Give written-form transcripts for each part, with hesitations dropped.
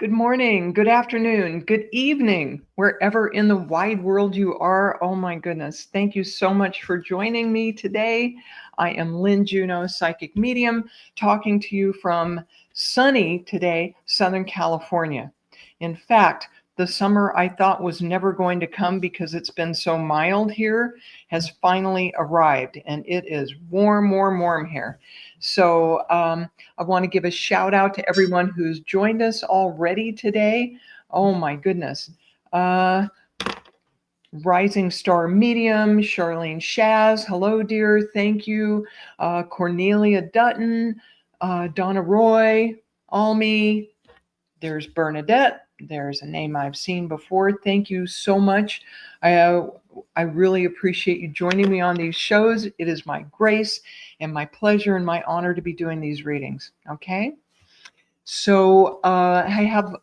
Good morning, good afternoon, good evening, wherever in the wide world you are. Oh my goodness. Thank you so much for joining me today. I am Lynne Juneau, psychic medium, talking to you from sunny today, Southern California. In fact, the summer I thought was never going to come because it's been so mild here has finally arrived, and it is warm, warm, warm here. So I want to give a shout out to everyone who's joined us already today. Oh my goodness. Rising Star Medium, Charlene Shaz, hello dear, thank you. Cornelia Dutton, Donna Roy, Almi, there's Bernadette. There's a name I've seen before. Thank you so much. I really appreciate you joining me on these shows. It is my grace and my pleasure and my honor to be doing these readings. Okay. So I have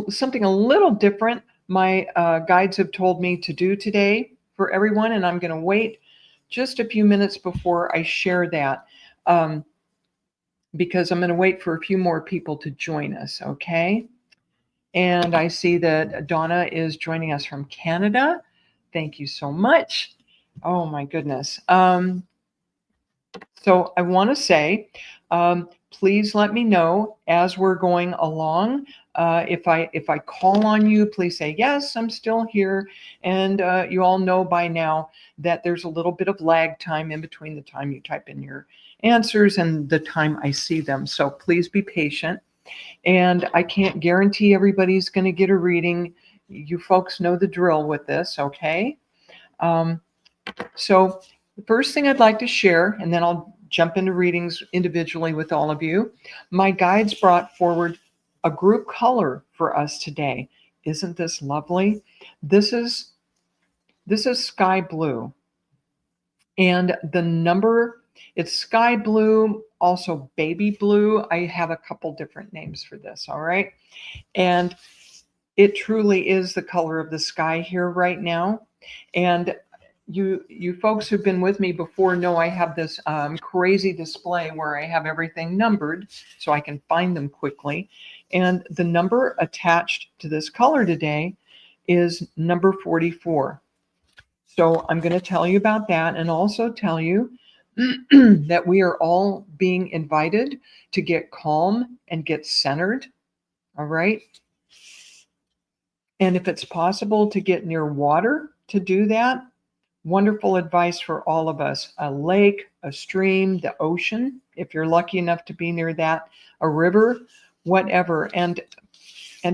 something a little different my guides have told me to do today for everyone, and I'm going to wait just a few minutes before I share that. Because I'm going to wait for a few more people to join us, okay? And I see that Donna is joining us from Canada. Thank you so much. Oh my goodness. So I want to say, please let me know as we're going along. If I call on you, please say, yes, I'm still here. And you all know by now that there's a little bit of lag time in between the time you type in your answers and the time I see them. So please be patient. And I can't guarantee everybody's going to get a reading. You folks know the drill with this, okay? So the first thing I'd like to share, and then I'll jump into readings individually with all of you. My guides brought forward a group color for us today. Isn't this lovely? This is sky blue. And the number, it's sky blue, also baby blue. I have a couple different names for this, all right? And it truly is the color of the sky here right now. And you folks who've been with me before know I have this crazy display where I have everything numbered so I can find them quickly. And the number attached to this color today is number 44. So I'm going to tell you about that and also tell you that we are all being invited to get calm and get centered. All right. And if it's possible to get near water to do that, wonderful advice for all of us. A lake, a stream, the ocean, if you're lucky enough to be near that, a river, whatever, and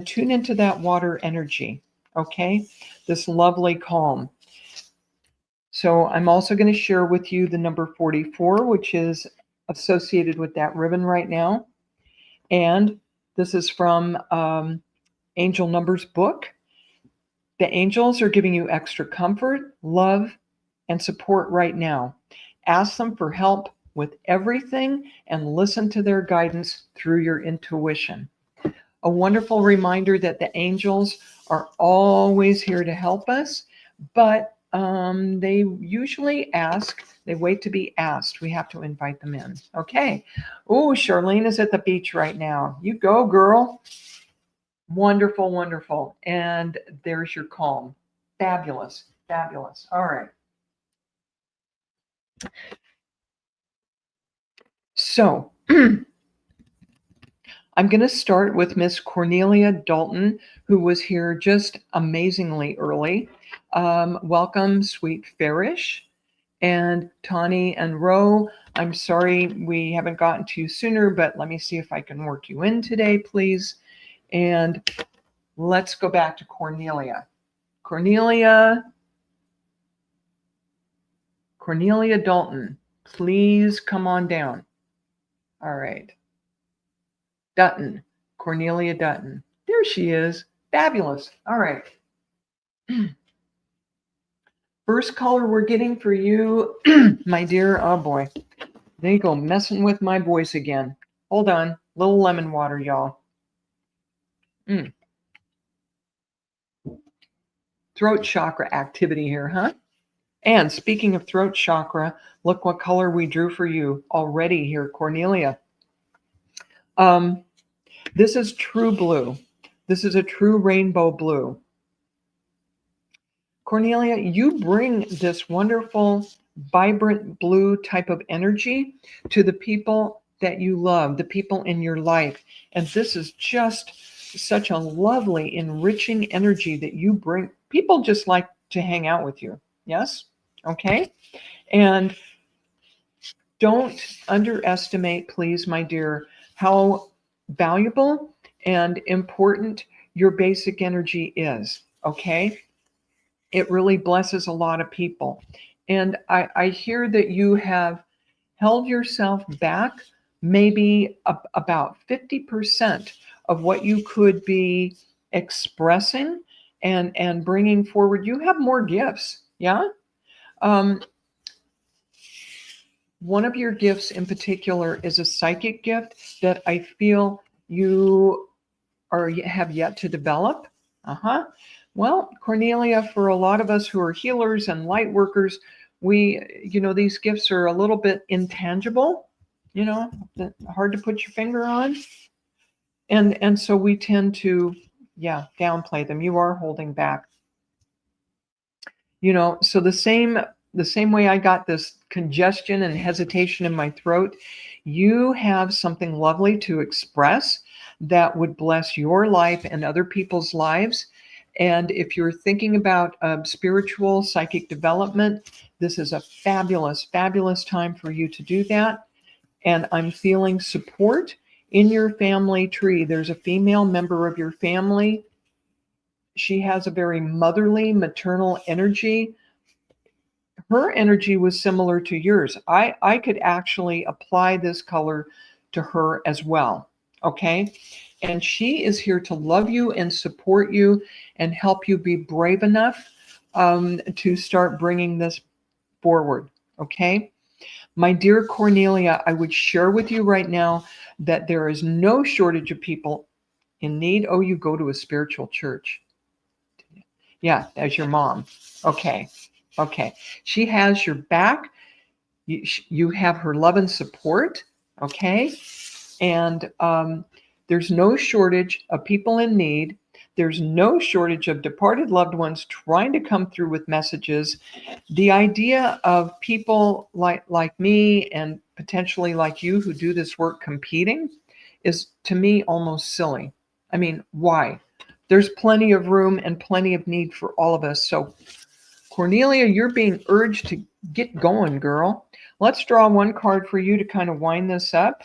tune into that water energy, okay? This lovely calm. So I'm also going to share with you the number 44, which is associated with that ribbon right now. And this is from Angel Numbers book. The angels are giving you extra comfort, love, and support right now. Ask them for help with everything and listen to their guidance through your intuition. A wonderful reminder that the angels are always here to help us, but they usually ask, they wait to be asked. We have to invite them in. Okay. Oh, Charlene is at the beach right now. You go, girl. Wonderful, wonderful. And there's your calm. Fabulous, fabulous. All right. So I'm going to start with Miss Cornelia Dalton, who was here just amazingly early. Welcome, Sweet Farish. And Tawny and Ro, I'm sorry we haven't gotten to you sooner, but let me see if I can work you in today, please. And let's go back to Cornelia. Cornelia Dalton, please come on down. All right. Dutton, Cornelia Dutton. There she is. Fabulous. All right. First color we're getting for you, my dear. Oh boy. They go messing with my voice again. Hold on. Little lemon water, y'all. Throat chakra activity here, huh? And speaking of throat chakra, look what color we drew for you already here, Cornelia. This is true blue. This is a true rainbow blue. Cornelia, you bring this wonderful, vibrant blue type of energy to the people that you love, the people in your life. And this is just such a lovely, enriching energy that you bring. People just like to hang out with you. Yes? Okay. And don't underestimate, please, my dear, how valuable and important your basic energy is. Okay. It really blesses a lot of people. And I hear that you have held yourself back maybe about 50% of what you could be expressing and bringing forward. You have more gifts. Yeah. Um, One of your gifts in particular is a psychic gift that I feel you have yet to develop. Uh-huh. Well, Cornelia, for a lot of us who are healers and light workers, these gifts are a little bit intangible, hard to put your finger on. And so we tend to, downplay them. You are holding back. So the same way I got this congestion and hesitation in my throat, you have something lovely to express that would bless your life and other people's lives. And if you're thinking about spiritual psychic development, this is a fabulous, fabulous time for you to do that. And I'm feeling support in your family tree. There's a female member of your family. She has a very motherly, maternal energy. Her energy was similar to yours. I could actually apply this color to her as well. Okay. And she is here to love you and support you and help you be brave enough to start bringing this forward. Okay. My dear Cornelia, I would share with you right now that there is no shortage of people in need. Oh, you go to a spiritual church. Yeah, as your mom. Okay. Okay. She has your back. You have her love and support. Okay. And there's no shortage of people in need. There's no shortage of departed loved ones trying to come through with messages. The idea of people like me and potentially like you who do this work competing is, to me, almost silly. I mean, why? There's plenty of room and plenty of need for all of us. So, Cornelia, you're being urged to get going, girl. Let's draw one card for you to kind of wind this up.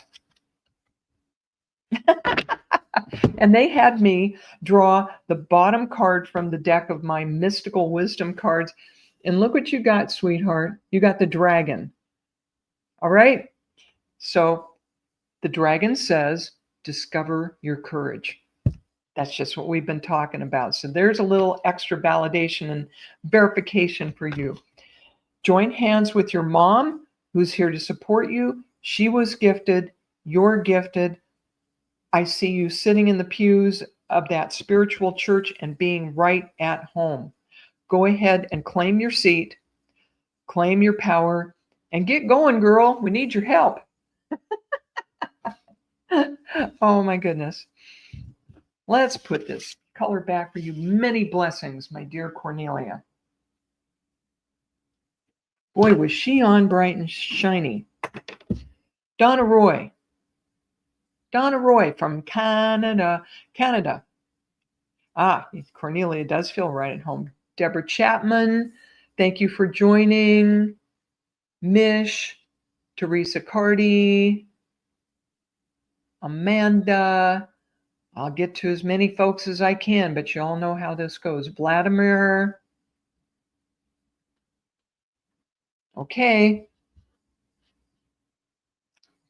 And they had me draw the bottom card from the deck of my mystical wisdom cards. And look what you got, sweetheart. You got the dragon. All right. So the dragon says, discover your courage. That's just what we've been talking about. So there's a little extra validation and verification for you. Join hands with your mom, who's here to support you. She was gifted. You're gifted. I see you sitting in the pews of that spiritual church and being right at home. Go ahead and claim your seat, claim your power, and get going, girl. We need your help. Oh, my goodness. Let's put this color back for you. Many blessings, my dear Cornelia. Boy, was she on bright and shiny. Donna Roy from Canada. Cornelia does feel right at home. Deborah Chapman, thank you for joining. Mish, Teresa Cardy, Amanda. I'll get to as many folks as I can, but you all know how this goes. Vladimir. Okay.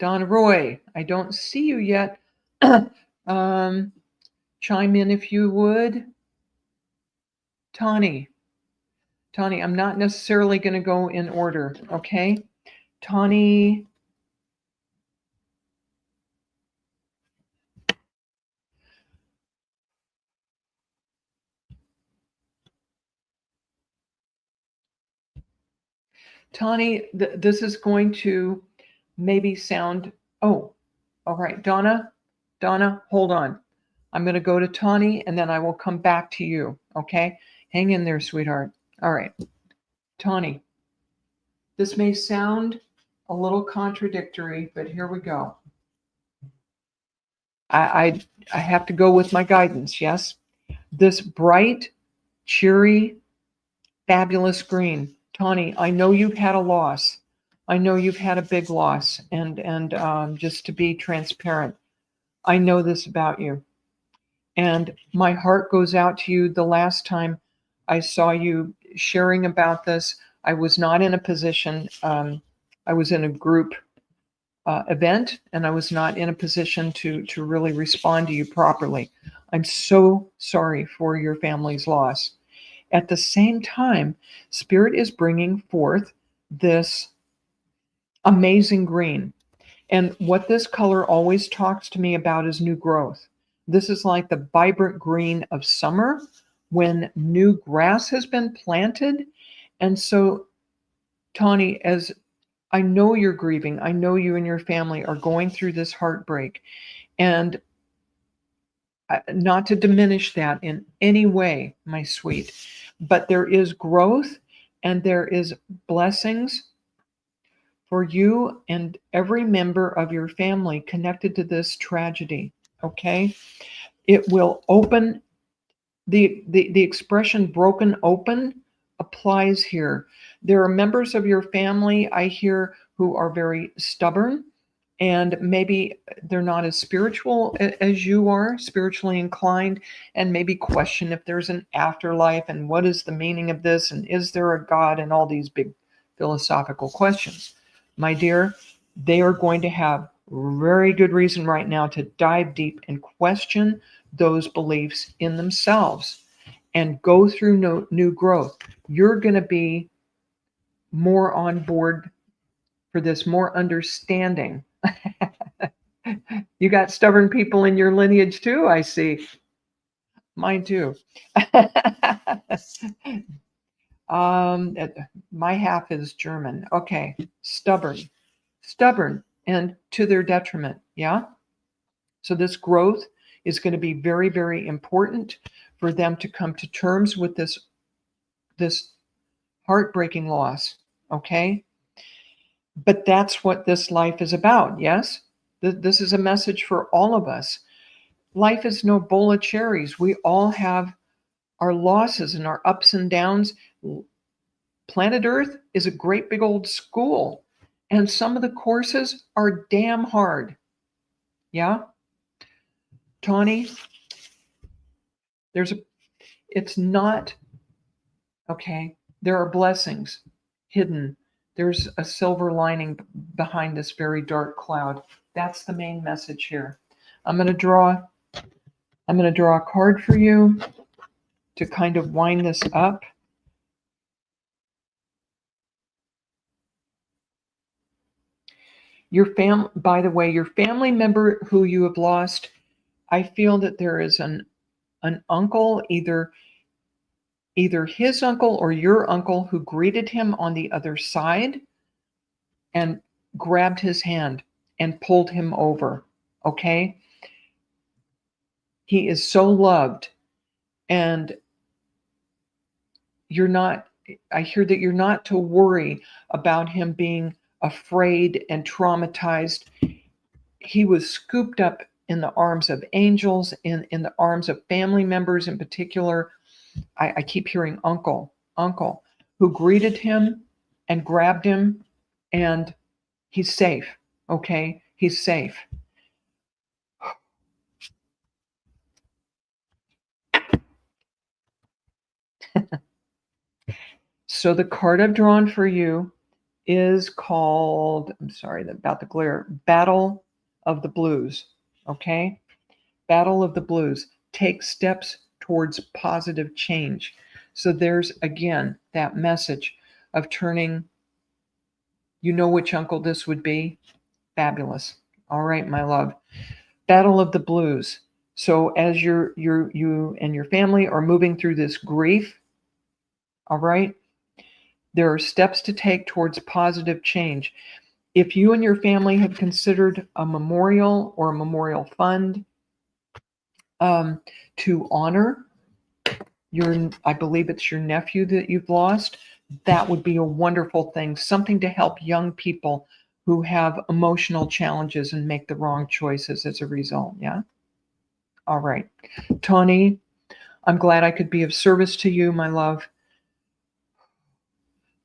Don Roy, I don't see you yet. Chime in if you would. Tawny, I'm not necessarily going to go in order, okay? Tawny. Tawny, this is going to maybe sound, oh, all right, Donna, hold on. I'm going to go to Tawny, and then I will come back to you. Okay? Hang in there, sweetheart. All right. Tawny, this may sound a little contradictory, but here we go. I have to go with my guidance, yes? This bright, cheery, fabulous green. Tawny, I know you've had a loss. I know you've had a big loss. And just to be transparent, I know this about you. And my heart goes out to you. The last time I saw you sharing about this, I was not in a position, I was in a group event, and I was not in a position to really respond to you properly. I'm so sorry for your family's loss. At the same time, Spirit is bringing forth this amazing green. And what this color always talks to me about is new growth. This is like the vibrant green of summer when new grass has been planted. And so, Tawny, as I know you're grieving, I know you and your family are going through this heartbreak. And not to diminish that in any way, my sweet, but there is growth and there is blessings for you and every member of your family connected to this tragedy. Okay? It will open the expression broken open applies here. There are members of your family I hear who are very stubborn, and maybe they're not as spiritual as you are, spiritually inclined, and maybe question if there's an afterlife and what is the meaning of this and is there a God and all these big philosophical questions. My dear, they are going to have very good reason right now to dive deep and question those beliefs in themselves and go through new growth. You're going to be more on board for this, more understanding. You got stubborn people in your lineage too, I see. Mine too. My half is German. Okay, stubborn, and to their detriment. Yeah. So this growth is going to be very, very important for them to come to terms with this heartbreaking loss. Okay. But that's what this life is about. Yes. This is a message for all of us. Life is no bowl of cherries. We all have our losses and our ups and downs. Planet Earth is a great big old school, and some of the courses are damn hard. Yeah. Tawny, it's not, okay, there are blessings hidden. There's a silver lining behind this very dark cloud. That's the main message here. I'm going to draw a card for you to kind of wind this up. By the way, your family member who you have lost, I feel that there is an uncle, either his uncle or your uncle, who greeted him on the other side and grabbed his hand and pulled him over. Okay? He is so loved, and I hear that you're not to worry about him being afraid and traumatized. He was scooped up in the arms of angels, in the arms of family members in particular. I keep hearing uncle, who greeted him and grabbed him, and he's safe. Okay? He's safe. So the card I've drawn for you is called, I'm sorry about the glare, Battle of the Blues. Okay? Battle of the Blues. Take steps towards positive change. So there's, again, that message of turning, you know which uncle this would be? Fabulous. All right, my love. Battle of the Blues. So as you and your family are moving through this grief, all right, there are steps to take towards positive change. If you and your family have considered a memorial or a memorial fund, to honor I believe it's your nephew that you've lost. That would be a wonderful thing, something to help young people who have emotional challenges and make the wrong choices as a result. Yeah. All right. Tony, I'm glad I could be of service to you, my love.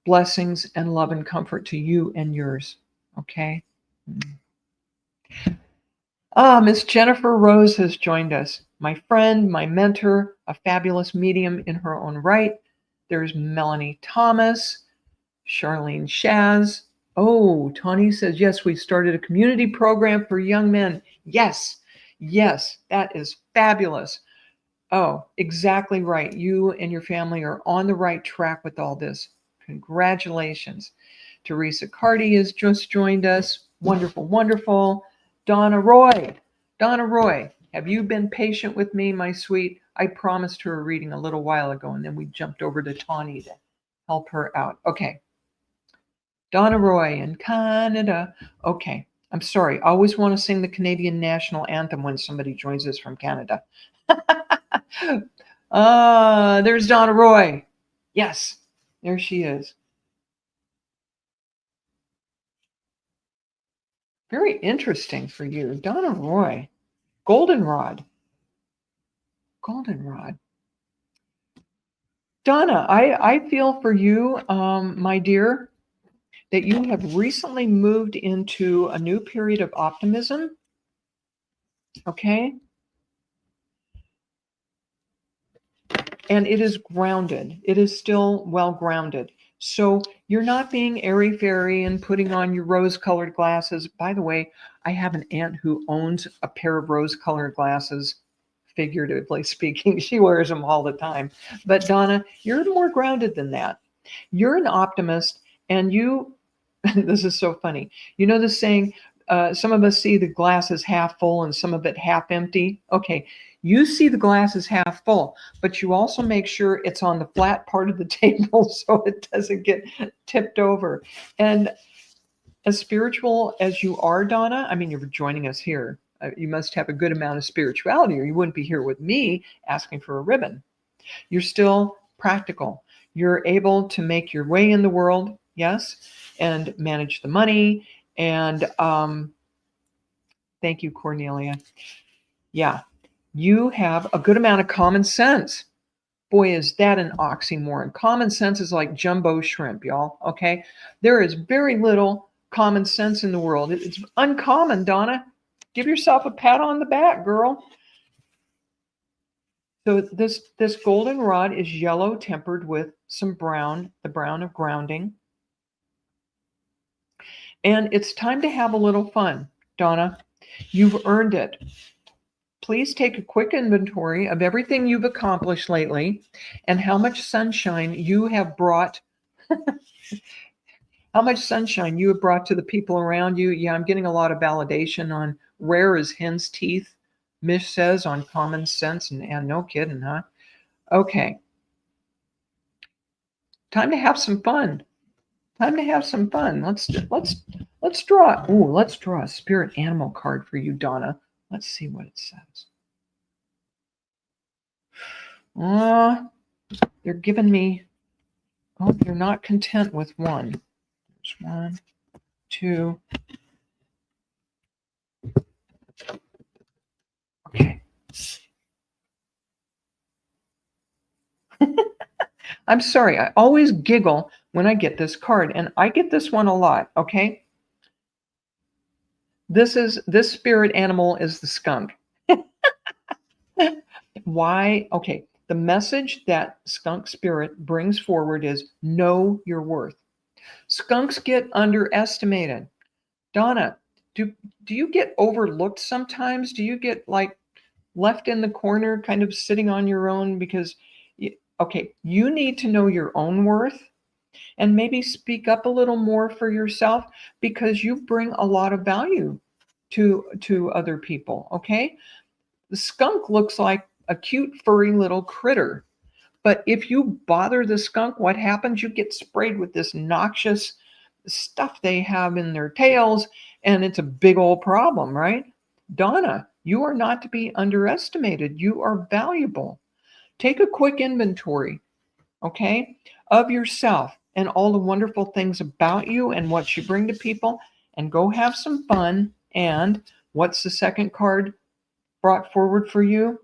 Blessings and love and comfort to you and yours. Okay. Miss Jennifer Rose has joined us. My friend, my mentor, a fabulous medium in her own right. There's Melanie Thomas, Charlene Shaz. Oh, Tony says, yes, we started a community program for young men. Yes, yes, that is fabulous. Oh, exactly right. You and your family are on the right track with all this. Congratulations. Teresa Carty has just joined us. Wonderful, wonderful. Donna Roy. Donna Roy, have you been patient with me, my sweet? I promised her a reading a little while ago, and then we jumped over to Tawny to help her out. Okay. Donna Roy in Canada. Okay. I'm sorry. I always want to sing the Canadian national anthem when somebody joins us from Canada. There's Donna Roy. Yes, there she is. Very interesting for you. Donna Roy. Goldenrod. Goldenrod. Donna, I feel for you, my dear, that you have recently moved into a new period of optimism. Okay. And it is grounded. It is still well grounded. So you're not being airy-fairy and putting on your rose-colored glasses. By the way, I have an aunt who owns a pair of rose-colored glasses, figuratively speaking. She wears them all the time. But Donna, you're more grounded than that. You're an optimist, and you, this is so funny. You know the saying, some of us see the glass as half full and some of it half empty. Okay, you see the glass as half full, but you also make sure it's on the flat part of the table so it doesn't get tipped over. And as spiritual as you are, Donna, I mean, you're joining us here. You must have a good amount of spirituality or you wouldn't be here with me asking for a ribbon. You're still practical. You're able to make your way in the world, yes, and manage the money. And thank you, Cornelia. Yeah, you have a good amount of common sense. Boy, is that an oxymoron. Common sense is like jumbo shrimp, y'all, okay? There is very little common sense in the world. It's uncommon, Donna. Give yourself a pat on the back, girl. So this goldenrod is yellow tempered with some brown, the brown of grounding. And it's time to have a little fun, Donna. You've earned it. Please take a quick inventory of everything you've accomplished lately and how much sunshine you have brought. How much sunshine you have brought to the people around you. Yeah, I'm getting a lot of validation on rare as hen's teeth. Mish says on common sense, and no kidding, huh? Okay. Time to have some fun. Time to have some fun. Let's draw. Ooh, let's draw a spirit animal card for you, Donna. Let's see what it says. They're giving me. Oh, they're not content with one. There's 1, 2. Okay. I'm sorry. I always giggle when I get this card, and I get this one a lot. Okay. This spirit animal is the skunk. Why? Okay. The message that skunk spirit brings forward is know your worth. Skunks get underestimated. Donna, do you get overlooked sometimes? Do you get like left in the corner, kind of sitting on your own? Because, okay, you need to know your own worth and maybe speak up a little more for yourself because you bring a lot of value to other people. Okay, the skunk looks like a cute furry little critter, but if you bother the skunk, what happens? You get sprayed with this noxious stuff they have in their tails, and it's a big old problem, right? Donna, You are not to be underestimated. You are valuable. Take a quick inventory, okay, of yourself and all the wonderful things about you and what you bring to people, and go have some fun. And what's the second card brought forward for you?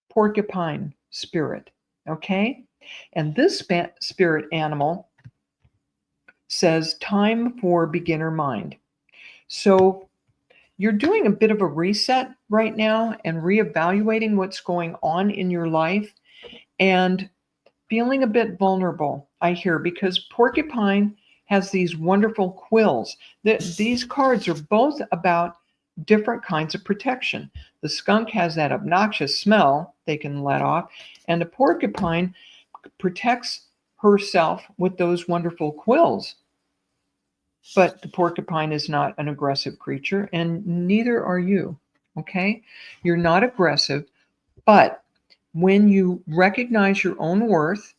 Porcupine spirit, okay? And this spirit animal says time for beginner mind. So you're doing a bit of a reset right now and reevaluating what's going on in your life and feeling a bit vulnerable, I hear, because porcupine has these wonderful quills. These cards are both about different kinds of protection. The skunk has that obnoxious smell they can let off, and the porcupine protects herself with those wonderful quills. But the porcupine is not an aggressive creature, and neither are you. Okay? You're not aggressive, but when you recognize your own worth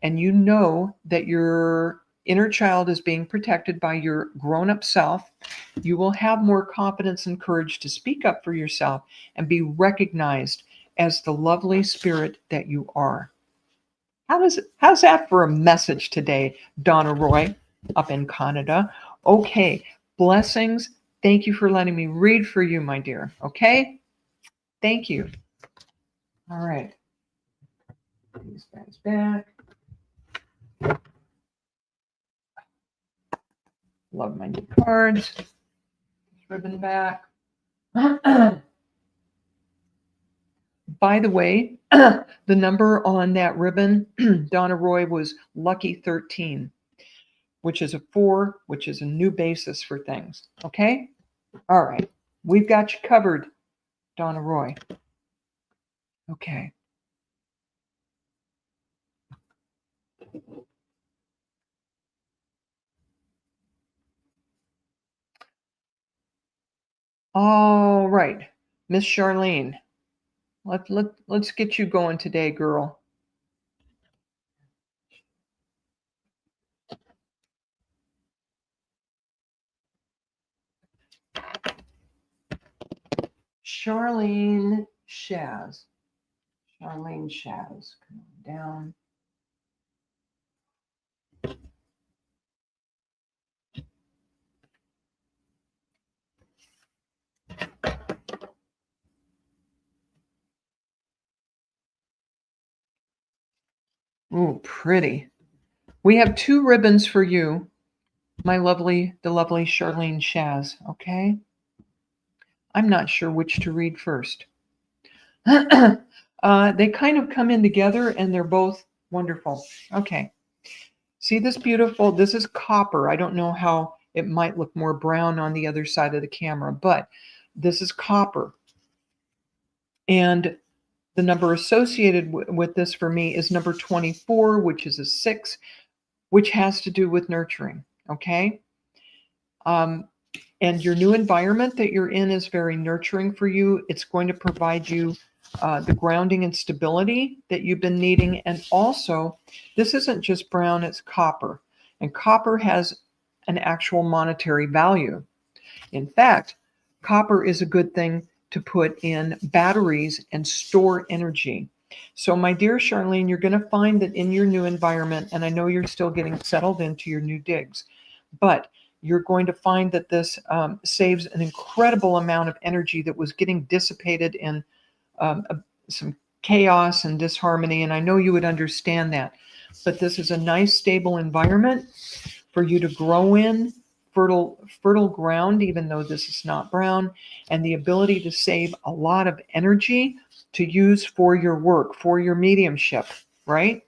and you know that your inner child is being protected by your grown-up self, you will have more confidence and courage to speak up for yourself and be recognized as the lovely spirit that you are. How's that for a message today, Donna Roy, up in Canada? Okay, blessings. Thank you for letting me read for you, my dear. Okay? Thank you. All right. These guys back. Love my new cards. Ribbon back. By the way, the number on that ribbon, Donna Roy, was lucky 13, which is a 4, which is a new basis for things. Okay? All right. We've got you covered, Donna Roy. Okay. All right. Miss Charlene, let's get you going today, girl. Charlene Shaz. Charlene Shaz. Come on down. Ooh, pretty. We have 2 ribbons for you, the lovely Charlene Shaz, okay? I'm not sure which to read first. They kind of come in together and they're both wonderful. Okay. See this beautiful, this is copper. I don't know how it might look more brown on the other side of the camera, but this is copper. And the number associated with this for me is number 24, which is a 6, which has to do with nurturing, okay? And your new environment that you're in is very nurturing for you. It's going to provide you the grounding and stability that you've been needing. And also, this isn't just brown, it's copper. And copper has an actual monetary value. In fact, copper is a good thing to put in batteries and store energy. So, my dear Charlene, you're going to find that in your new environment, and I know you're still getting settled into your new digs, but you're going to find that this saves an incredible amount of energy that was getting dissipated in some chaos and disharmony. And I know you would understand that. But this is a nice, stable environment for you to grow in, fertile ground, even though this is not brown, and the ability to save a lot of energy to use for your work, for your mediumship, right?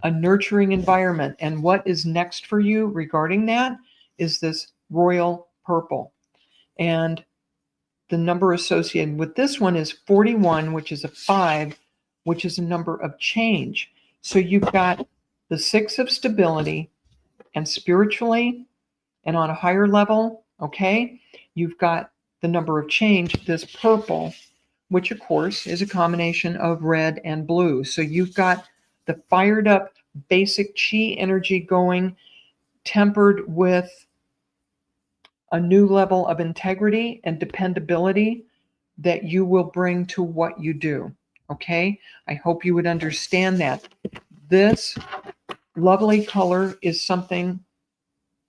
A nurturing environment. And what is next for you regarding that is this royal purple. And the number associated with this one is 41, which is a 5, which is a number of change. So you've got the 6 of stability, and spiritually and on a higher level, okay, you've got the number of change, this purple, which of course is a combination of red and blue. So you've got the fired up basic chi energy going, tempered with a new level of integrity and dependability that you will bring to what you do. Okay? I hope you would understand that. This lovely color is something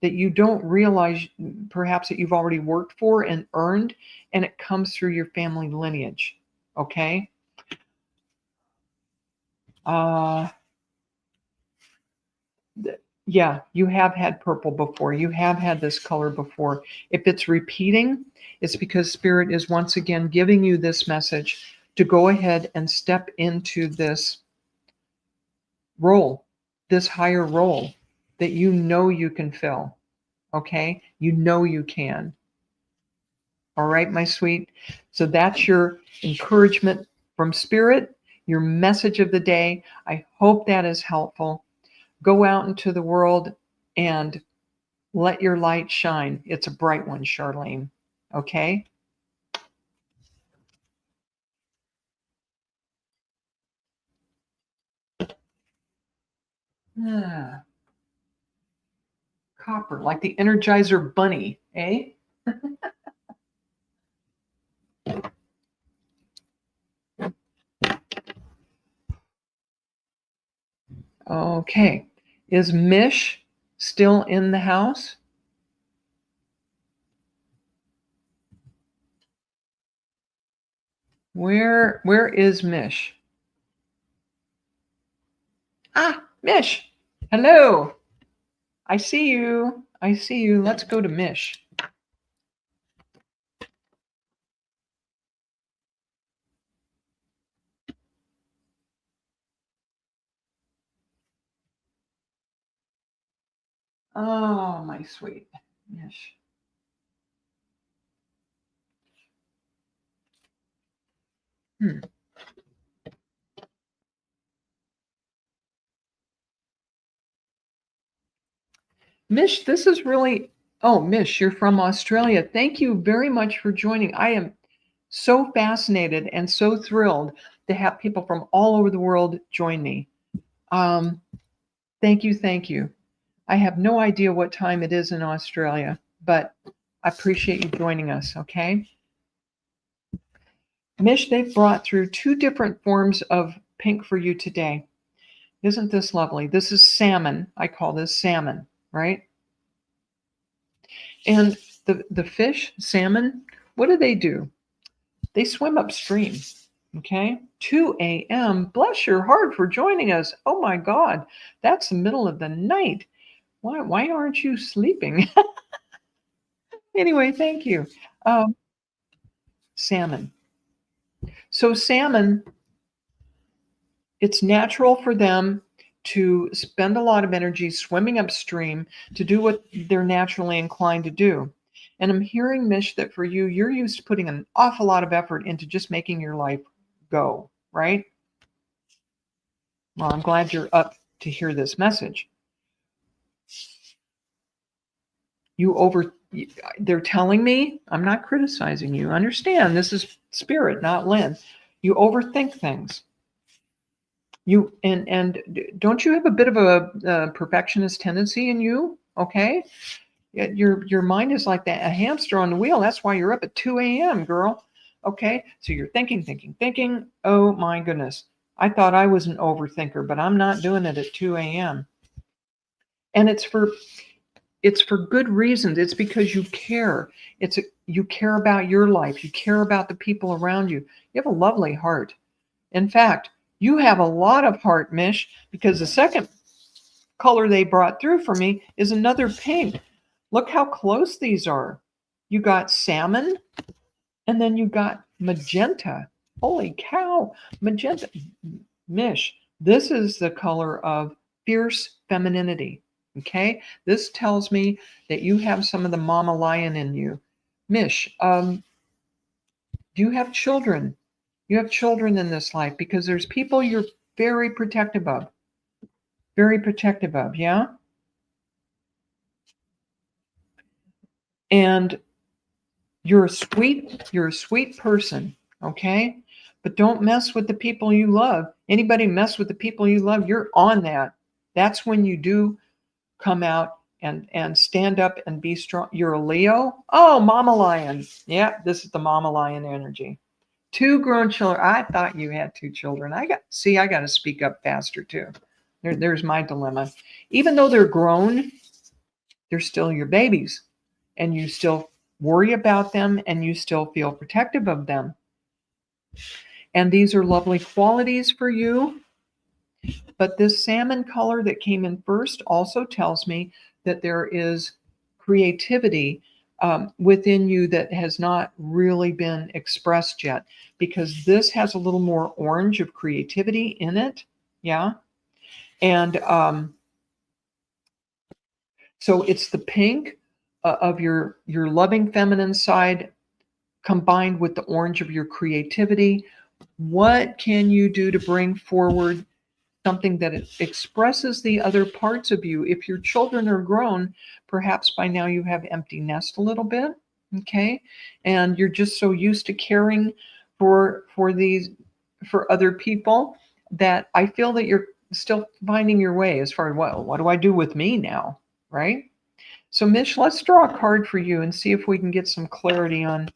that you don't realize perhaps that you've already worked for and earned, and it comes through your family lineage. Okay? Yeah, you have had purple before. You have had this color before. If it's repeating, it's because Spirit is once again giving you this message to go ahead and step into this role, this higher role that you know you can fill. Okay? You know you can. All right, my sweet. So that's your encouragement from Spirit, your message of the day. I hope that is helpful. Go out into the world and let your light shine. It's a bright one, Charlene. Okay? Ah, copper, like the Energizer Bunny, eh? Okay. Is Mish still in the house? Where is Mish? Ah, Mish. Hello. I see you. I see you. Let's go to Mish. Oh, my sweet Mish. Hmm. Mish, this is really, oh, Mish, you're from Australia. Thank you very much for joining. I am so fascinated and so thrilled to have people from all over the world join me. Um, thank you, thank you. I have no idea what time it is in Australia, but I appreciate you joining us, okay? Mish, they've brought through two different forms of pink for you today. Isn't this lovely? This is salmon. I call this salmon, right? And the fish, salmon, what do? They swim upstream. Okay. 2 a.m. Bless your heart for joining us. Oh my God. That's the middle of the night. Why aren't you sleeping? Anyway, thank you. Um, Salmon. So, salmon, it's natural for them to spend a lot of energy swimming upstream to do what they're naturally inclined to do. And I'm hearing, Mish, that for you, you're used to putting an awful lot of effort into just making your life go, right? Well, I'm glad you're up to hear this message. You over, they're telling me, I'm not criticizing you. Understand, this is Spirit, not Lynn. You overthink things. And don't you have a bit of a perfectionist tendency in you? Okay, your mind is like that, a hamster on the wheel. That's why you're up at 2 a.m., girl. Okay, so you're thinking. Oh my goodness, I thought I was an overthinker, but I'm not doing it at 2 a.m. And it's for good reasons. It's because you care. You care about your life. You care about the people around you. You have a lovely heart. In fact, you have a lot of heart, Mish, because the second color they brought through for me is another pink. Look how close these are. You got salmon, and then you got magenta. Holy cow, magenta. Mish, this is the color of fierce femininity. Okay, this tells me that you have some of the mama lion in you. Mish, do you have children? You have children in this life because there's people you're very protective of. Very protective of, yeah? And you're a sweet person, okay? But don't mess with the people you love. Anybody mess with the people you love, you're on that. That's when you do come out and stand up and be strong. You're a Leo? Oh, Mama Lion. Yeah, this is the Mama Lion energy. 2 grown children. I thought you had 2 children. I got to speak up faster too. There's my dilemma. Even though they're grown, they're still your babies, and you still worry about them, and you still feel protective of them. And these are lovely qualities for you. But this salmon color that came in first also tells me that there is creativity within you that has not really been expressed yet, because this has a little more orange of creativity in it. Yeah. And so it's the pink of your loving feminine side combined with the orange of your creativity. What can you do to bring forward something that expresses the other parts of you? If your children are grown, perhaps by now you have empty nest a little bit, okay? And you're just so used to caring for other people that I feel that you're still finding your way as far as what do I do with me now, right? So Mish, let's draw a card for you and see if we can get some clarity on,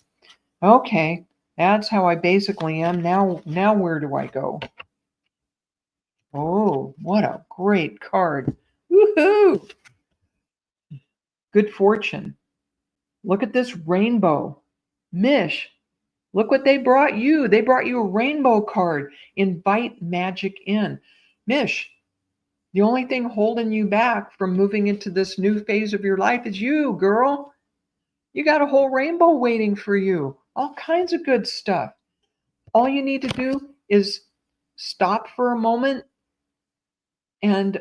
okay, that's how I basically am. Now where do I go? Oh, what a great card. Woohoo! Good fortune. Look at this rainbow. Mish, look what they brought you. They brought you a rainbow card. Invite magic in. Mish, the only thing holding you back from moving into this new phase of your life is you, girl. You got a whole rainbow waiting for you. All kinds of good stuff. All you need to do is stop for a moment and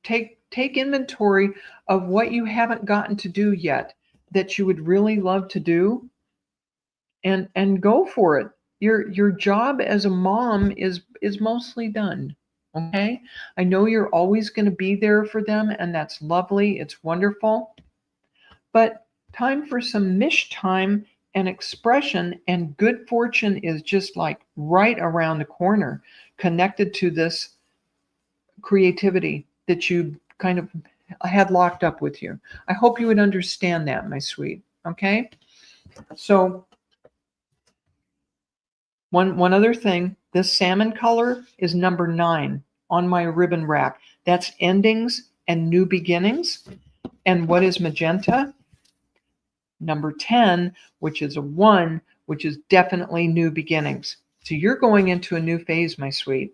take inventory of what you haven't gotten to do yet that you would really love to do, and go for it. Your job as a mom is mostly done. Okay? I know you're always going to be there for them, and that's lovely. It's wonderful. But time for some Mish time and expression, and good fortune is just like right around the corner, connected to this creativity that you kind of had locked up with you. I hope you would understand that, my sweet. Okay? So one other thing, this salmon color is number 9 on my ribbon rack. That's endings and new beginnings. And what is magenta? Number 10, which is a 1, which is definitely new beginnings. So you're going into a new phase, my sweet.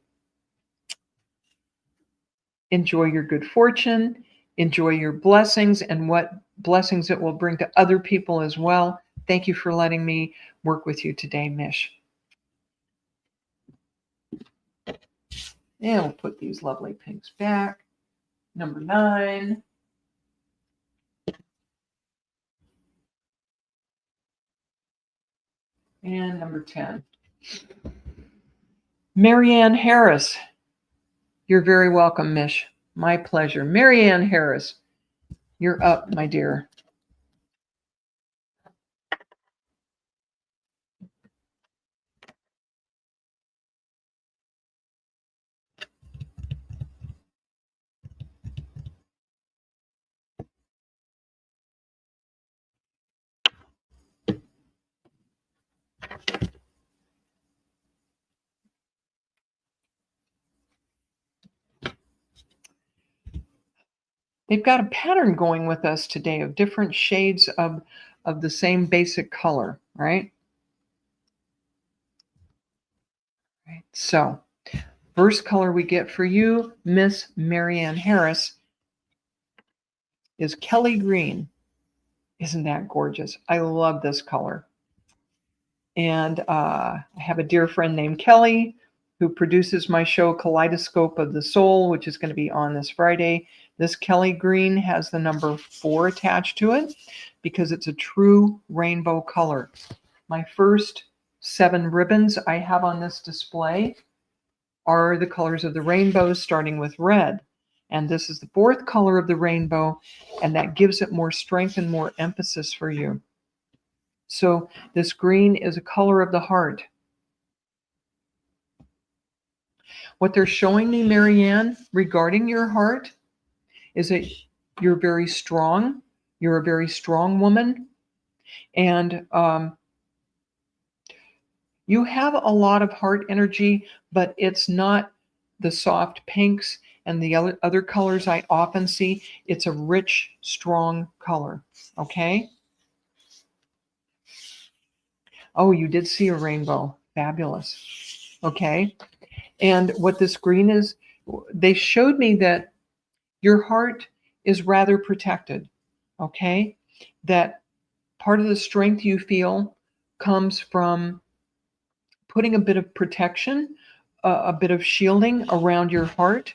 Enjoy your good fortune, enjoy your blessings, and what blessings it will bring to other people as well. Thank you for letting me work with you today, Mish. And we'll put these lovely pinks back. Number 9. And number 10. Marianne Harris. You're very welcome, Mish. My pleasure. Marianne Harris, you're up, my dear. They've got a pattern going with us today of different shades of the same basic color, right? Right. So, first color we get for you, Miss Marianne Harris, is Kelly Green. Isn't that gorgeous? I love this color. And I have a dear friend named Kelly who produces my show Kaleidoscope of the Soul, which is going to be on this Friday. This Kelly Green has the number 4 attached to it because it's a true rainbow color. My first 7 ribbons I have on this display are the colors of the rainbow, starting with red. And this is the 4th color of the rainbow, and that gives it more strength and more emphasis for you. So this green is a color of the heart. What they're showing me, Marianne, regarding your heart is that You're very strong. You're a very strong woman. And you have a lot of heart energy, but it's not the soft pinks and the other colors I often see. It's a rich, strong color. Okay? Oh, you did see a rainbow. Fabulous. Okay? And what this green is, they showed me that your heart is rather protected. Okay? That part of the strength you feel comes from putting a bit of protection, a bit of shielding around your heart.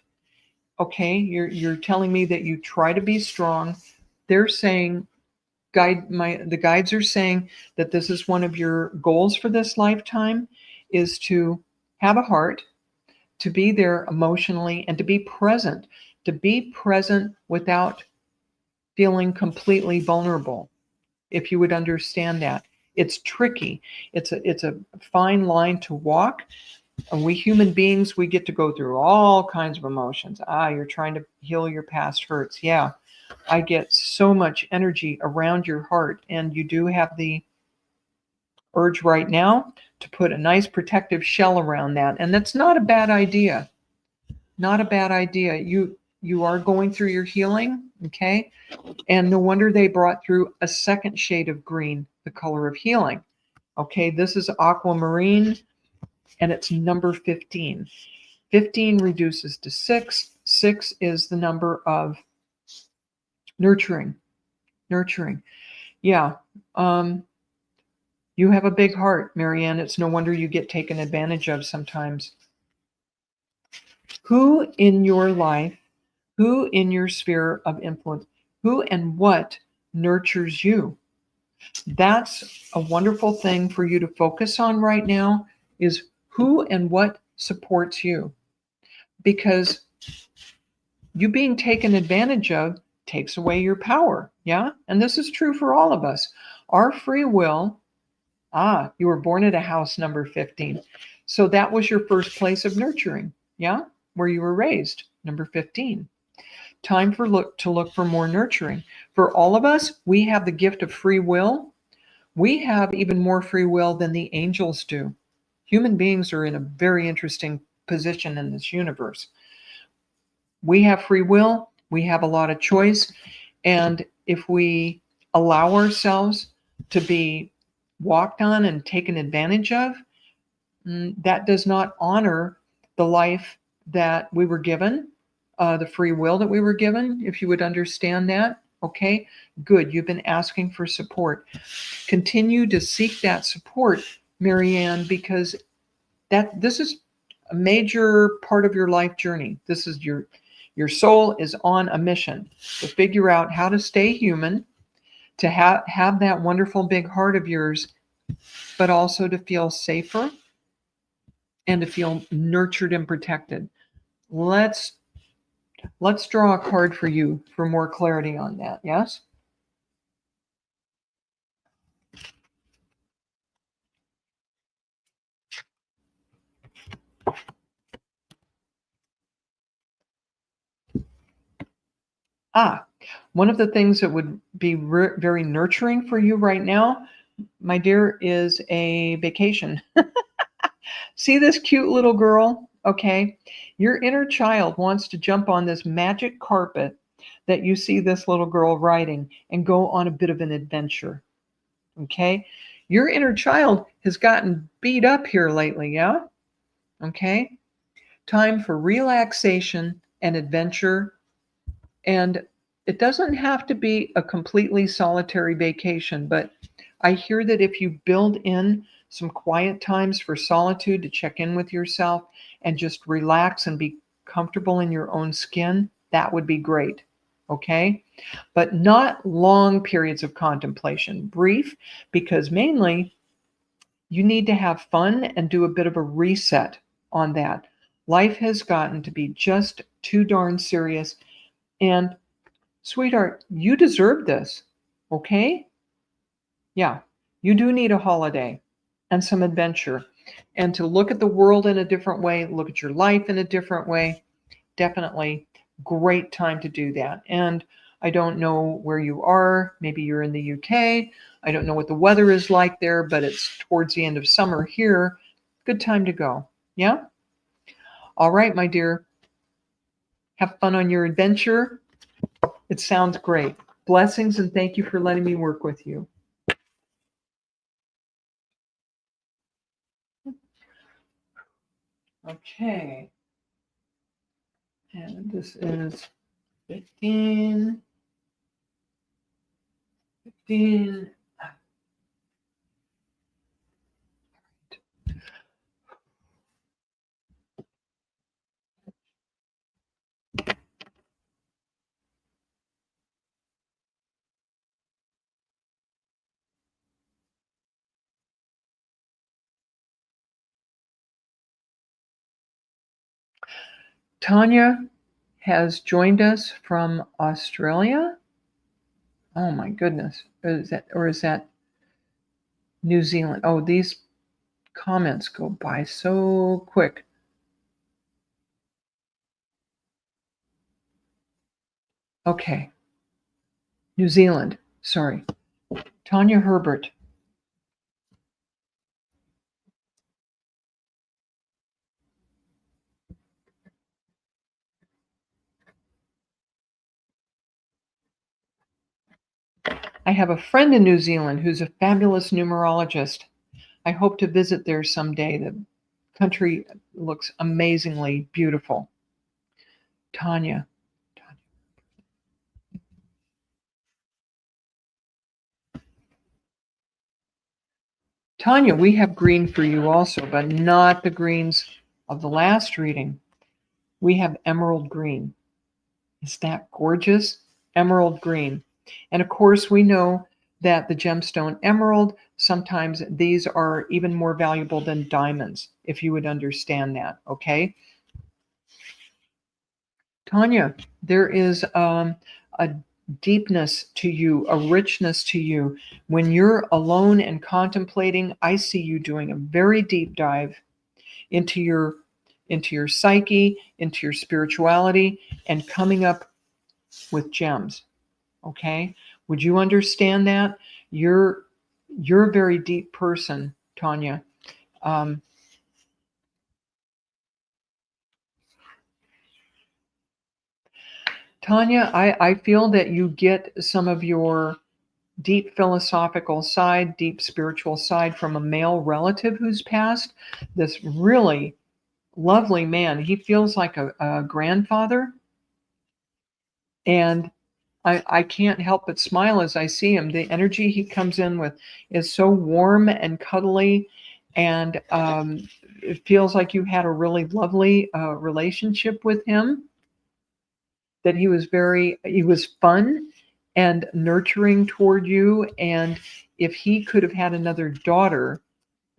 Okay, you're telling me that you try to be strong. They're saying the guides are saying that this is one of your goals for this lifetime is to have a heart, to be there emotionally and to be present without feeling completely vulnerable. If you would understand that. It's tricky. It's a fine line to walk. And we human beings, we get to go through all kinds of emotions. You're trying to heal your past hurts. Yeah, I get so much energy around your heart. And you do have the urge right now to put a nice protective shell around that. And that's not a bad idea. Not a bad idea. You are going through your healing, okay? And no wonder they brought through a second shade of green, the color of healing. Okay, this is aquamarine, and it's number 15. 15 reduces to 6. 6 is the number of nurturing. Nurturing. Yeah. You have a big heart, Marianne. It's no wonder you get taken advantage of sometimes. Who in your life, who in your sphere of influence, who and what nurtures you? That's a wonderful thing for you to focus on right now is who and what supports you. Because you being taken advantage of takes away your power. Yeah. And this is true for all of us. Our free will. You were born at a house number 15. So that was your first place of nurturing. Yeah. Where you were raised, number 15. Time to look for more nurturing. For all of us, we have the gift of free will. We have even more free will than the angels do. Human beings are in a very interesting position in this universe. We have free will, we have a lot of choice, and if we allow ourselves to be walked on and taken advantage of, that does not honor the life that we were given, the free will that we were given, if you would understand that. Okay, good. You've been asking for support. Continue to seek that support, Marianne, because this is a major part of your life journey. This is your soul is on a mission to figure out how to stay human, to have that wonderful big heart of yours, but also to feel safer and to feel nurtured and protected. Let's draw a card for you for more clarity on that. Yes? One of the things that would be very nurturing for you right now, my dear, is a vacation. See this cute little girl? Okay. Your inner child wants to jump on this magic carpet that you see this little girl riding and go on a bit of an adventure. Okay. Your inner child has gotten beat up here lately. Yeah. Okay. Time for relaxation and adventure. And it doesn't have to be a completely solitary vacation, but I hear that if you build in some quiet times for solitude to check in with yourself and just relax and be comfortable in your own skin, that would be great. Okay? But not long periods of contemplation, brief, because mainly you need to have fun and do a bit of a reset on that. Life has gotten to be just too darn serious. And sweetheart, you deserve this. Okay? Yeah, you do need a holiday and some adventure and to look at the world in a different way, look at your life in a different way. Definitely great time to do that. And I don't know where you are. Maybe you're in the UK. I don't know what the weather is like there, but it's towards the end of summer here. Good time to go. Yeah? All right, my dear. Have fun on your adventure. It sounds great. Blessings, and thank you for letting me work with you. Okay. And this is 15. Tanya has joined us from Australia. Oh my goodness. Is that New Zealand? Oh, these comments go by so quick. Okay. New Zealand. Sorry. Tanya Herbert. I have a friend in New Zealand who's a fabulous numerologist. I hope to visit there someday. The country looks amazingly beautiful. Tanya. Tanya, we have green for you also, but not the greens of the last reading. We have emerald green. Is that gorgeous? Emerald green. And of course, we know that the gemstone emerald, sometimes these are even more valuable than diamonds, if you would understand that, okay? Tanya, there is a deepness to you, a richness to you. When you're alone and contemplating, I see you doing a very deep dive into your psyche, into your spirituality, and coming up with gems. Okay? Would you understand that? You're a very deep person, Tanya. Tanya, I feel that you get some of your deep philosophical side, deep spiritual side from a male relative who's passed. This really lovely man. He feels like a grandfather. And I can't help but smile as I see him. The energy he comes in with is so warm and cuddly, and it feels like you had a really lovely relationship with him. That he was fun and nurturing toward you. And if he could have had another daughter,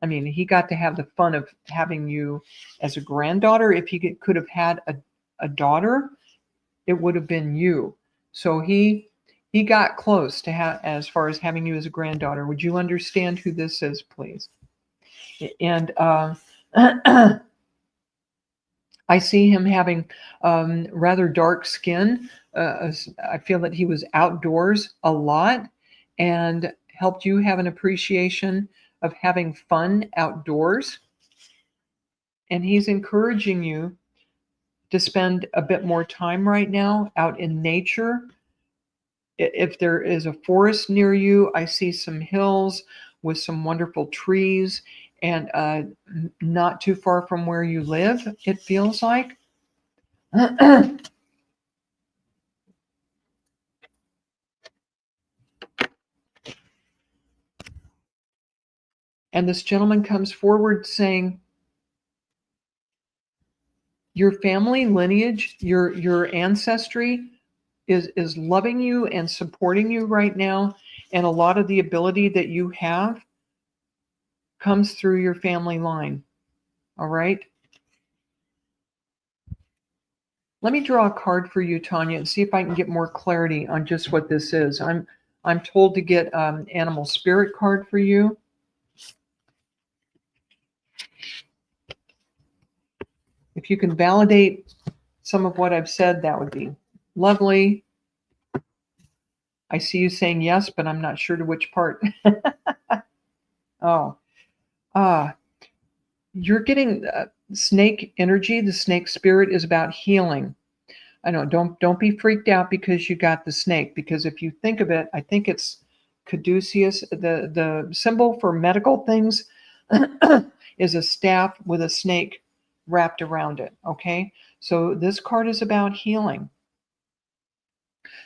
I mean, he got to have the fun of having you as a granddaughter. If he could have had a daughter, it would have been you. So he got close to as far as having you as a granddaughter. Would you understand who this is, please? And I see him having rather dark skin. I feel that he was outdoors a lot and helped you have an appreciation of having fun outdoors. And he's encouraging you to spend a bit more time right now out in nature. If there is a forest near you, I see some hills with some wonderful trees, and not too far from where you live, it feels like. And this gentleman comes forward saying, your family lineage, your ancestry is loving you and supporting you right now. And a lot of the ability that you have comes through your family line. All right. Let me draw a card for you, Tanya, and see if I can get more clarity on just what this is. I'm told to get animal spirit card for you. If you can validate some of what I've said, that would be lovely. I see you saying yes, but I'm not sure to which part. Oh, ah, you're getting snake energy. The snake spirit is about healing. I know. Don't be freaked out because you got the snake. Because if you think of it, I think it's caduceus. The symbol for medical things is a staff with a snake wrapped around it. Okay, so this card is about healing.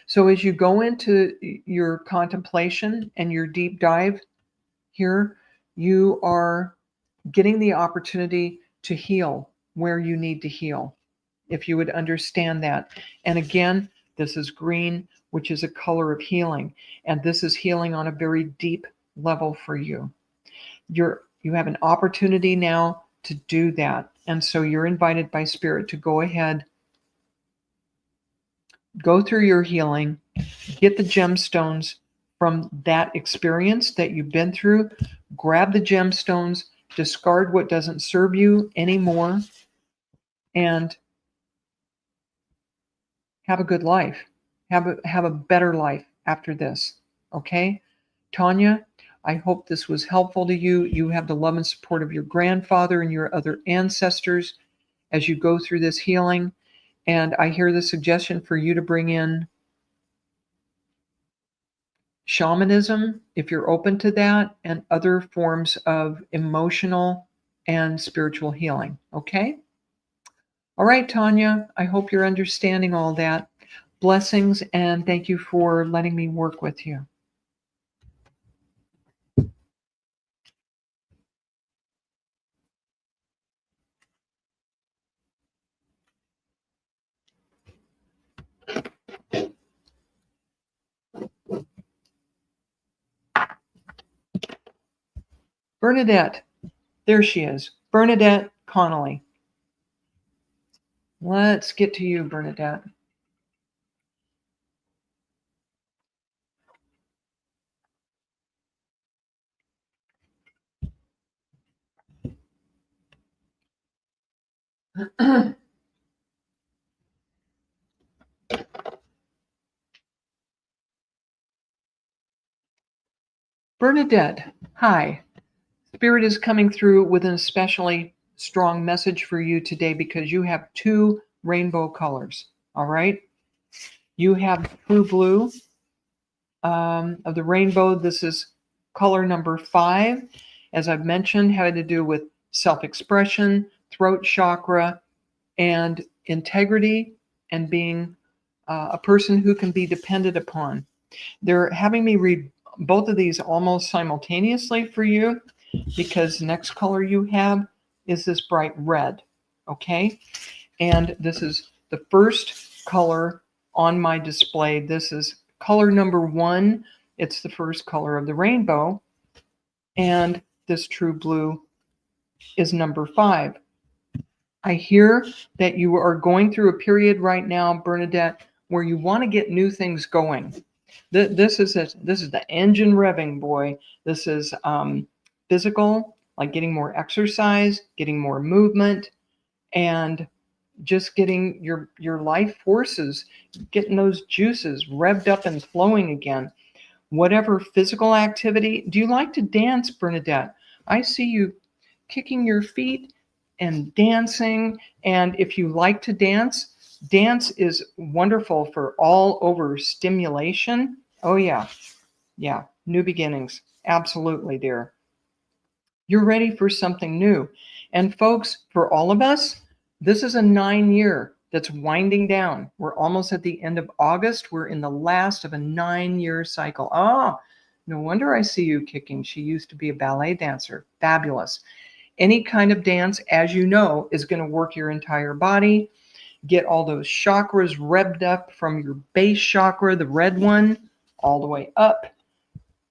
So as you go into your contemplation and your deep dive here, you are getting the opportunity to heal where you need to heal, if you would understand that. And again, this is green, which is a color of healing. And this is healing on a very deep level for you. You have an opportunity now to do that. And so you're invited by Spirit to go ahead, go through your healing, get the gemstones from that experience that you've been through, grab the gemstones, discard what doesn't serve you anymore, and have a good life. Have a better life after this. Okay? Tanya, I hope this was helpful to you. You have the love and support of your grandfather and your other ancestors as you go through this healing. And I hear the suggestion for you to bring in shamanism, if you're open to that, and other forms of emotional and spiritual healing. Okay? All right, Tanya, I hope you're understanding all that. Blessings, and thank you for letting me work with you. Bernadette, there she is. Bernadette Connolly. Let's get to you, Bernadette. Bernadette, hi. Spirit is coming through with an especially strong message for you today because you have two rainbow colors. All right? You have true blue of the rainbow. This is color number 5. As I've mentioned, having to do with self-expression, throat chakra, and integrity, and being a person who can be depended upon. They're having me read both of these almost simultaneously for you because the next color you have is this bright red. Okay? And this is the first color on my display. This is color number 1. It's the first color of the rainbow. And this true blue is number 5. I hear that you are going through a period right now, Bernadette, where you want to get new things going. This is the engine revving, boy. This is physical, like getting more exercise, getting more movement, and just getting your life forces, getting those juices revved up and flowing again. Whatever physical activity. Do you like to dance, Bernadette? I see you kicking your feet and dancing. And if you like to dance, dance is wonderful for all over stimulation. Oh, yeah. Yeah. New beginnings. Absolutely, dear. You're ready for something new. And folks, for all of us, this is a 9-year that's winding down. We're almost at the end of August. We're in the last of a 9-year cycle. Oh, no wonder I see you kicking. She used to be a ballet dancer. Fabulous. Any kind of dance, as you know, is going to work your entire body. Get all those chakras revved up from your base chakra, the red one, all the way up.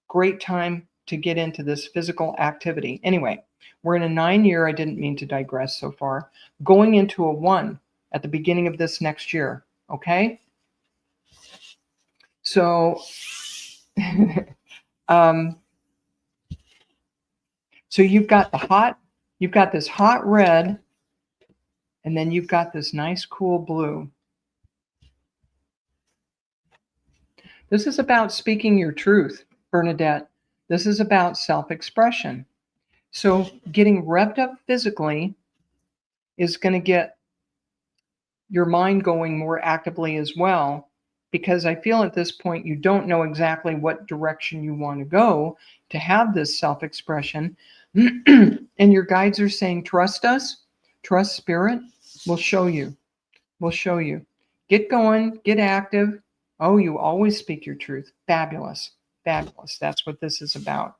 Great time to get into this physical activity. Anyway, we're in a 9-year. I didn't mean to digress so far. Going into a 1 at the beginning of this next year. Okay? So, so you've got this hot red, and then you've got this nice cool blue. This is about speaking your truth, Bernadette. This is about self-expression. So getting revved up physically is going to get your mind going more actively as well, because I feel at this point you don't know exactly what direction you want to go to have this self-expression. And your guides are saying, trust us, trust spirit. We'll show you. We'll show you. Get going, get active. Oh, you always speak your truth. Fabulous. Fabulous. That's what this is about.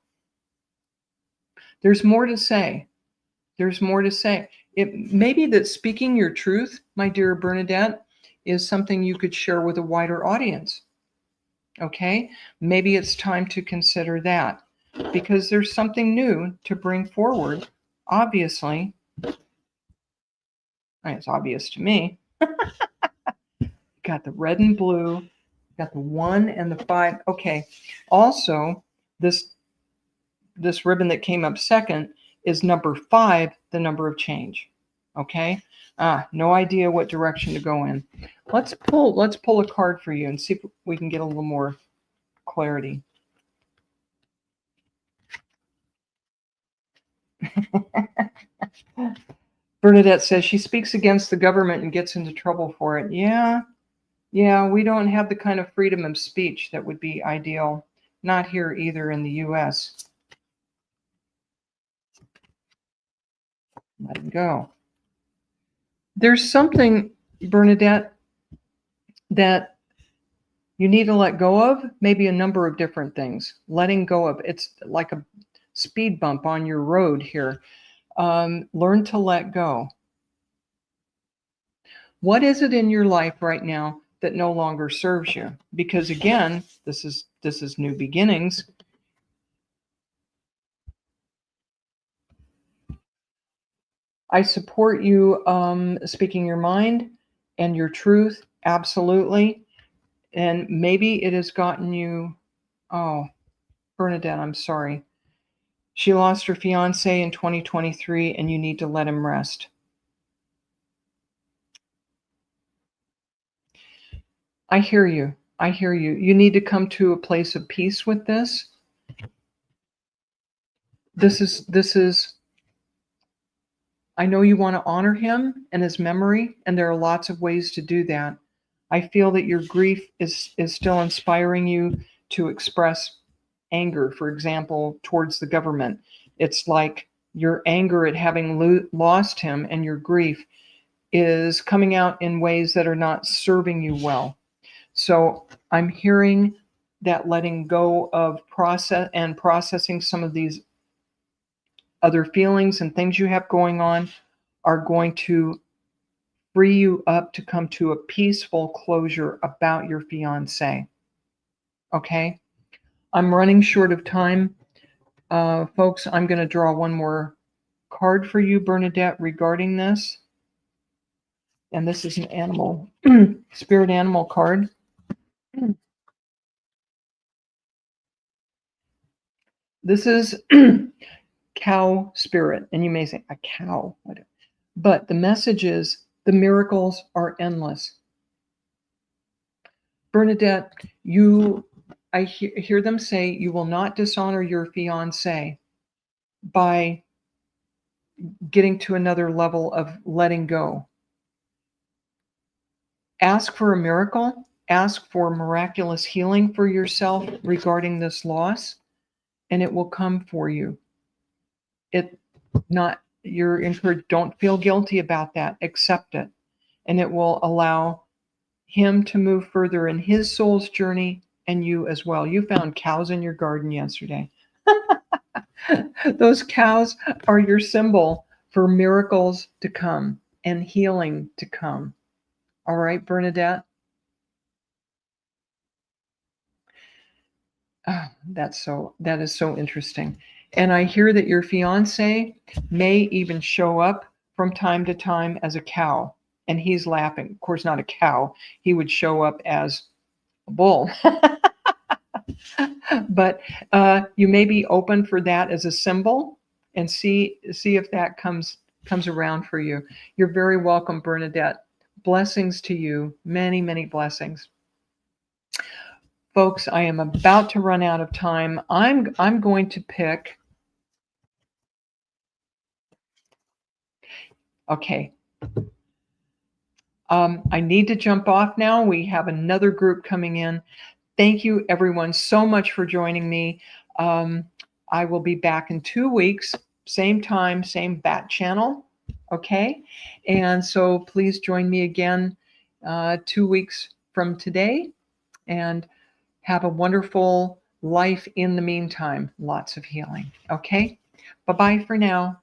There's more to say. There's more to say. It may be that speaking your truth, my dear Bernadette, is something you could share with a wider audience. Okay? Maybe it's time to consider that, because there's something new to bring forward. Obviously, it's obvious to me. Got the red and blue, got the 1 and the 5. Okay. Also, this ribbon that came up second is number 5, the number of change. Okay. No idea what direction to go in. Let's pull a card for you and see if we can get a little more clarity. Bernadette says she speaks against the government and gets into trouble for it. Yeah, we don't have the kind of freedom of speech that would be ideal. Not here either in the US. Let it go. There's something, Bernadette, that you need to let go of, maybe a number of different things. Letting go of, it's like a speed bump on your road here. Learn to let go. What is it in your life right now that no longer serves you? Because again, this is new beginnings. I support you speaking your mind and your truth, absolutely. And maybe it has gotten you, oh, Bernadette, I'm sorry. She lost her fiance in 2023 and you need to let him rest. I hear you. I hear you. You need to come to a place of peace with this. This is, I know you want to honor him and his memory, and there are lots of ways to do that. I feel that your grief is still inspiring you to express anger, for example, towards the government. It's like your anger at having lost him and your grief is coming out in ways that are not serving you well. So I'm hearing that letting go of processing some of these other feelings and things you have going on are going to free you up to come to a peaceful closure about your fiance. Okay? I'm running short of time. Folks, I'm going to draw one more card for you, Bernadette, regarding this. And this is an animal, spirit animal card. This is cow spirit. And you may say, a cow. But the message is, the miracles are endless. Bernadette, I hear them say, you will not dishonor your fiance by getting to another level of letting go. Ask for a miracle. Ask for miraculous healing for yourself regarding this loss, and it will come for you. You're encouraged, don't feel guilty about that. Accept it, and it will allow him to move further in his soul's journey, and you as well. You found cows in your garden yesterday. Those cows are your symbol for miracles to come and healing to come. All right, Bernadette? Oh, that is so interesting. And I hear that your fiance may even show up from time to time as a cow, and he's laughing. Of course, not a cow. He would show up as a bull. But you may be open for that as a symbol, and see if that comes around for you. You're very welcome, Bernadette. Blessings to you. Many, many blessings. Folks, I am about to run out of time. I'm going to pick. Okay. I need to jump off now. We have another group coming in. Thank you, everyone, so much for joining me. I will be back in 2 weeks, same time, same bat channel. Okay. And so please join me again 2 weeks from today, and have a wonderful life in the meantime. Lots of healing. Okay. Bye-bye for now.